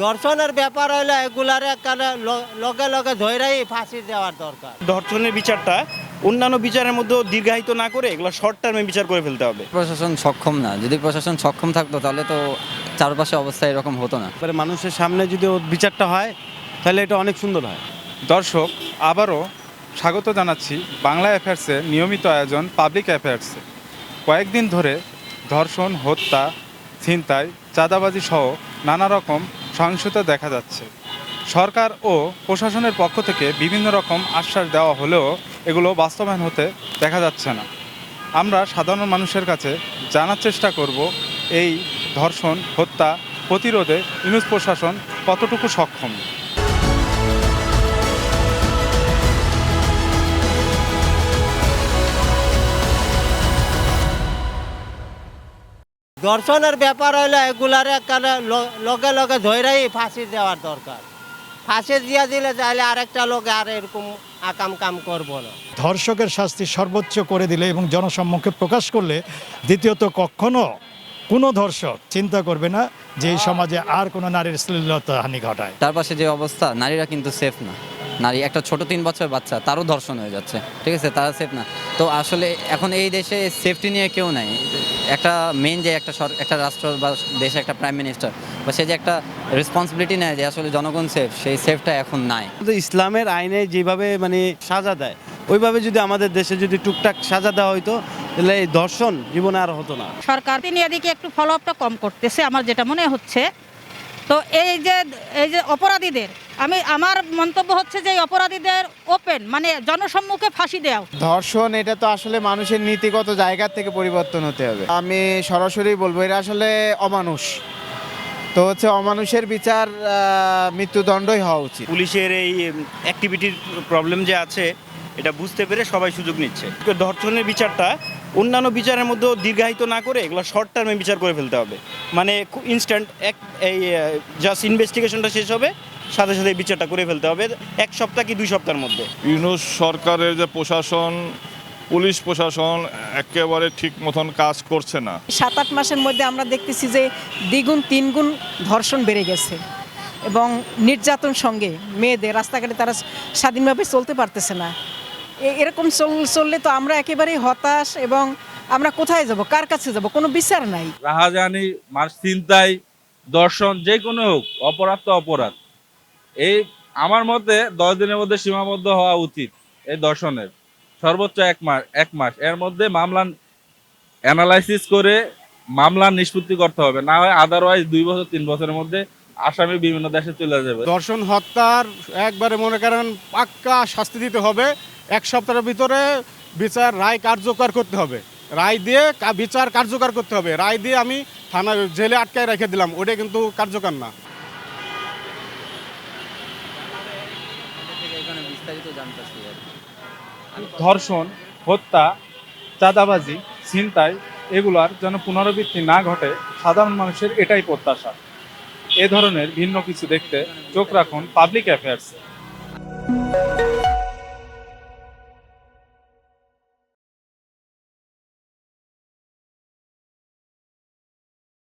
ধর্ষণের ব্যাপার হইলে এগুলার লগে লগে ধৈরাই ফাঁসি দেওয়ার দরকার। ধর্ষণের বিচারটা অন্যান্য বিচারের মধ্যে দীর্ঘায়িত না করে এগুলো শর্ট টার্মে বিচার করে ফেলতে হবে। প্রশাসন সক্ষম না, যদি প্রশাসন সক্ষম থাকতো তাহলে তো চারপাশে অবস্থা এরকম হতো না। মানুষের সামনে যদি ওর বিচারটা হয় তাহলে এটা অনেক সুন্দর হয়। দর্শক, আবারও স্বাগত জানাচ্ছি বাংলা অ্যাফেয়ার্সের নিয়মিত আয়োজন পাবলিক অ্যাফেয়ার্সে। কয়েকদিন ধরে ধর্ষণ, হত্যা, ছিনতাই, চাঁদাবাজি সহ নানা রকম সহিংসতা দেখা যাচ্ছে। সরকার ও প্রশাসনের পক্ষ থেকে বিভিন্ন রকম আশ্বাস দেওয়া হলেও এগুলো বাস্তবায়ন হতে দেখা যাচ্ছে না। আমরা সাধারণ মানুষের কাছে জানার চেষ্টা করব এই ধর্ষণ, হত্যা প্রতিরোধে ইউনুস প্রশাসন কতটুকু সক্ষম। ধর্ষণের ব্যাপার হইলে এগুলার লগে লগে ধৈরাই ফাঁসি দেওয়ার দরকার। ফাঁসি দিয়ে দিলে তাহলে আরেকটা লোক আর এরকম আকাম কাম করবো না। ধর্ষকের শাস্তি সর্বোচ্চ করে দিলে এবং জনসম্মুখে প্রকাশ করলে দ্বিতীয়ত কখনো কোনো ধর্ষক চিন্তা করবে না যে এই সমাজে আর কোনো নারীর শ্লীলতা হানি ঘটায়। তার পাশে যে অবস্থা, নারীরা কিন্তু সেফ না। নারী একটা ছোট 3 বছর বাচ্চা, তারও ধর্ষণ হয়ে যাচ্ছে, ঠিক আছে, তারা সেফ না। তো আসলে এখন এই দেশে সেফটি নিয়ে কেউ নাই। একটা মেন যে একটা রাষ্ট্র বা দেশে একটা প্রাইম মিনিস্টার বা সে যে একটা রেসপন্সিবিলিটি নেয় যে আসলে জনগণ সেফ, সেই সেফটা এখন নাই। ইসলামের আইনে যেভাবে সাজা দেয় ওইভাবে যদি আমাদের দেশে যদি টুকটাক সাজা দেওয়া হয়তো তাহলে এই ধর্ষণ জীবনে আর হতো না। সরকার তিনি এদিকে একটু ফলো আপটা কম করতেছে আমার যেটা মনে হচ্ছে। তো এই যে অপরাধীদের আমার মন্তব্য হচ্ছে যে অপরাধীদের ওপেন জনসম্মুখে ফাঁসি দেওয়া। ধর্ষণ এটা তো আসলে মানুষের নীতিগত জায়গা থেকে পরিবর্তন হতে হবে। আমি সরাসরি বলবো এটা আসলে অমানুষ। তো অমানুষের বিচার মৃত্যুদণ্ডই হওয়া উচিত। পুলিশের এই অ্যাক্টিভিটির প্রবলেম যে আছে এটা বুঝতে পেরে সবাই সুযোগ নিচ্ছে। ধর্ষণের বিচারটা অন্যান্য বিচারের মধ্যে দীর্ঘায়িত না করে এগুলো শর্ট টার্মে বিচার করে ফেলতে হবে। ইনস্ট্যান্ট এই জাস্ট ইনভেস্টিগেশনটা শেষ হবে, সাথে সাথে বিচারটা করে ফেলতে হবে 1 সপ্তাহ কি 2 সপ্তাহের মধ্যে। ইউনূস সরকারের যে প্রশাসন, পুলিশ প্রশাসন একেবারে ঠিক মতন কাজ করছে না। 7-8 মাসের মধ্যে আমরা দেখতেছি যে দ্বিগুণ 3 গুণ ধর্ষণ বেড়ে গেছে এবং নির্যাতন সঙ্গে মেয়েদের রাস্তাঘাটে তারা স্বাধীনভাবে চলতে পারতেছে না। এরকম চললে তো আমরা একেবারেই হতাশ এবং আমরা কোথায় যাব, কার কাছে যাব, কোনো বিচার নাই। রাহাজানি, ছিনতাই, ধর্ষণ যে কোনো হোক, অপরাধ তো অপরাধ। এই আমার মতে 10 দিনের মধ্যে সীমাবদ্ধ হওয়া উচিত। এই ধর্ষণের সর্বোচ্চ 1 মাস এর মধ্যে মামলা অ্যানালাইসিস করে মামলা নিষ্পত্তি করতে হবে, না হয় আদারওয়াইজ 2 বছর 3 বছরের মধ্যে আসামি বিভিন্ন দেশে চলে যাবে। ধর্ষণ হত্যার একবারে মনে করেন পাক্কা শাস্তি দিতে হবে। 1 সপ্তাহের ভিতরে বিচার রায় কার্যকর করতে হবে। রায় দিয়ে বিচার কার্যকর করতে হবে। রায় দিয়ে আমি থানা জেলে আটকায় রেখে দিলাম, ওটা কিন্তু কার্যকর না। ধর্ষণ, হত্যা, চাঁদাবাজি, ছিনতাই এগুলার যেন পুনরাবৃত্তি না ঘটে, সাধারণ মানুষের এটাই প্রত্যাশা। এ ধরনের ভিন্ন কিছু দেখতে চোখ রাখুন পাবলিক অ্যাফেয়ার্সে।